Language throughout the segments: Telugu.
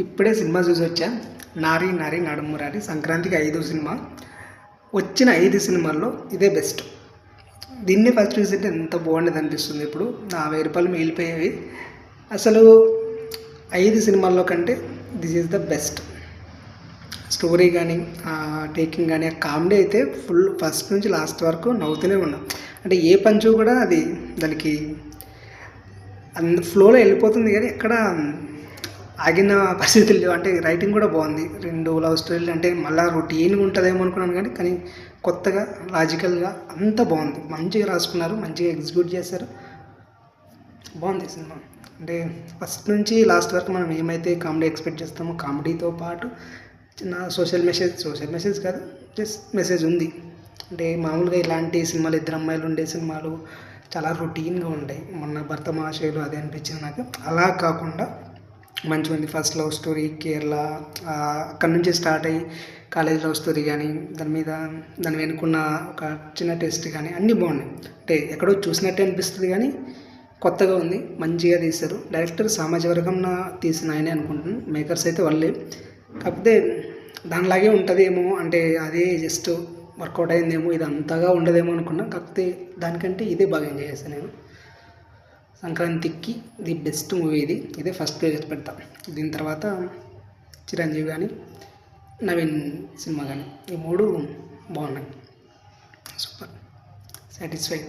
ఇప్పుడే సినిమా చూసి వచ్చా. నారి నారి నడుమురారి సంక్రాంతికి 5 సినిమా. వచ్చిన 5 సినిమాల్లో ఇదే బెస్ట్. దీన్ని ఫస్ట్ చూసింటే ఎంత బాగుండేది అనిపిస్తుంది. ఇప్పుడు నా 1000 రూపాయలు మిగిలిపోయేవి. అసలు 5 సినిమాల్లో కంటే this is the best. Story కానీ టేకింగ్ కానీ ఆ కామెడీ అయితే ఫుల్ ఫస్ట్ నుంచి లాస్ట్ వరకు నవ్వుతూనే ఉన్నాం. అంటే ఏ పంచు కూడా అది దానికి ఫ్లోలో వెళ్ళిపోతుంది కానీ ఎక్కడ ఆగిన పరిస్థితులు లేవు. అంటే రైటింగ్ కూడా బాగుంది. 2 లవ్ స్టోరీలు అంటే మళ్ళీ రొటీన్గా ఉంటుందేమో అనుకున్నాను కానీ కొత్తగా లాజికల్గా అంత బాగుంది. మంచిగా రాసుకున్నారు, మంచిగా ఎగ్జిక్యూట్ చేశారు. బాగుంది సినిమా. అంటే ఫస్ట్ నుంచి లాస్ట్ వరకు మనం ఏమైతే కామెడీ ఎక్స్పెక్ట్ చేస్తామో కామెడీతో పాటు చిన్న సోషల్ మెసేజ్ కాదు, జస్ట్ మెసేజ్ ఉంది. అంటే మామూలుగా ఇలాంటి సినిమాలు 2 అమ్మాయిలు ఉండే సినిమాలు చాలా రొటీన్గా ఉంటాయి. మొన్న భర్త మహాశయులు అదే అనిపించింది నాకు. అలా కాకుండా మంచిగా ఉంది. ఫస్ట్ లవ్ స్టోరీ కేరళ, అక్కడి నుంచి స్టార్ట్ అయ్యి కాలేజ్ లవ్ స్టోరీ కానీ దాని వెనుకున్న ఒక చిన్న టెస్ట్ కానీ అన్నీ బాగున్నాయి. అంటే ఎక్కడో చూసినట్టే అనిపిస్తుంది కానీ కొత్తగా ఉంది, మంచిగా తీశారు. డైరెక్టర్ సమాజ వర్గంన తీసిన ఆయనే అనుకుంటున్నాను. మేకర్స్ అయితే వాళ్ళే. కాకపోతే దానిలాగే ఉంటుందేమో, అంటే అదే జస్ట్ వర్కౌట్ అయిందేమో, ఇది అంతగా ఉండదేమో అనుకున్నా. కాకపోతే దానికంటే ఇదే బాగా ఎంజాయ్ చేస్తాను నేను. సంక్రాంతికి ది బెస్ట్ మూవీ ఇదే ఫస్ట్ ప్లేస్ పెడతా. దీని తర్వాత చిరంజీవి కానీ నవీన్ సినిమా కానీ ఈ 3 బాగున్నాయి. Super satisfied.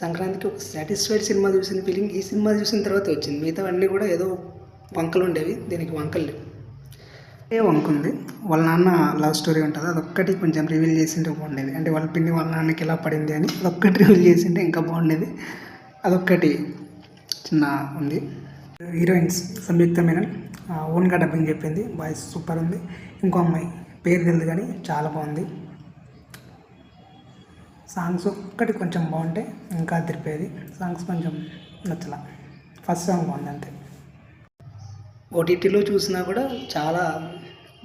సంక్రాంతికి ఒక సాటిస్ఫైడ్ సినిమా చూసిన ఫీలింగ్ ఈ సినిమా చూసిన తర్వాత వచ్చింది. మిగతావన్నీ కూడా ఏదో వంకలు ఉండేవి, దీనికి వంకలు లేవు. ఏ వంక ఉంది, వాళ్ళ నాన్న లవ్ స్టోరీ ఉంటుంది, అదొక్కటి కొంచెం రివీల్ చేసింటే బాగుండేది. అంటే వాళ్ళ పిన్ని వాళ్ళ నాన్నకి ఎలా పడింది అని అదొక్కటి రివీల్ చేసింటే ఇంకా బాగుండేది. అదొక్కటి చిన్న ఉంది. హీరోయిన్స్ సంయుక్త మీనన్ ఓన్గా డబ్బింగ్ చెప్పింది, వాయిస్ సూపర్ ఉంది. ఇంకో అమ్మాయి పేరు తెలియదు కానీ చాలా బాగుంది. సాంగ్స్ ఒక్కటి కొంచెం బాగుంటే ఇంకా అదిరిపోయేది. సాంగ్స్ కొంచెం నచ్చలా. ఫస్ట్ సాంగ్ బాగుంది అంతే. ఓటీటీలో చూసినా కూడా చాలా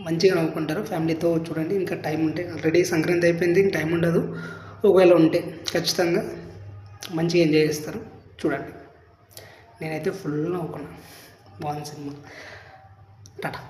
మంచిగా నవ్వుకుంటారు. ఫ్యామిలీతో చూడండి. ఇంకా టైం ఉంటే, ఆల్రెడీ సంక్రాంతి అయిపోయింది, ఇంకా టైం ఉండదు. ఒకవేళ ఉంటే ఖచ్చితంగా మంచిగా ఎంజాయ్ చేస్తారు. చూడండి. నేనైతే ఫుల్ నవ్వుకున్నాను. బాగుంది సినిమా. టాటా.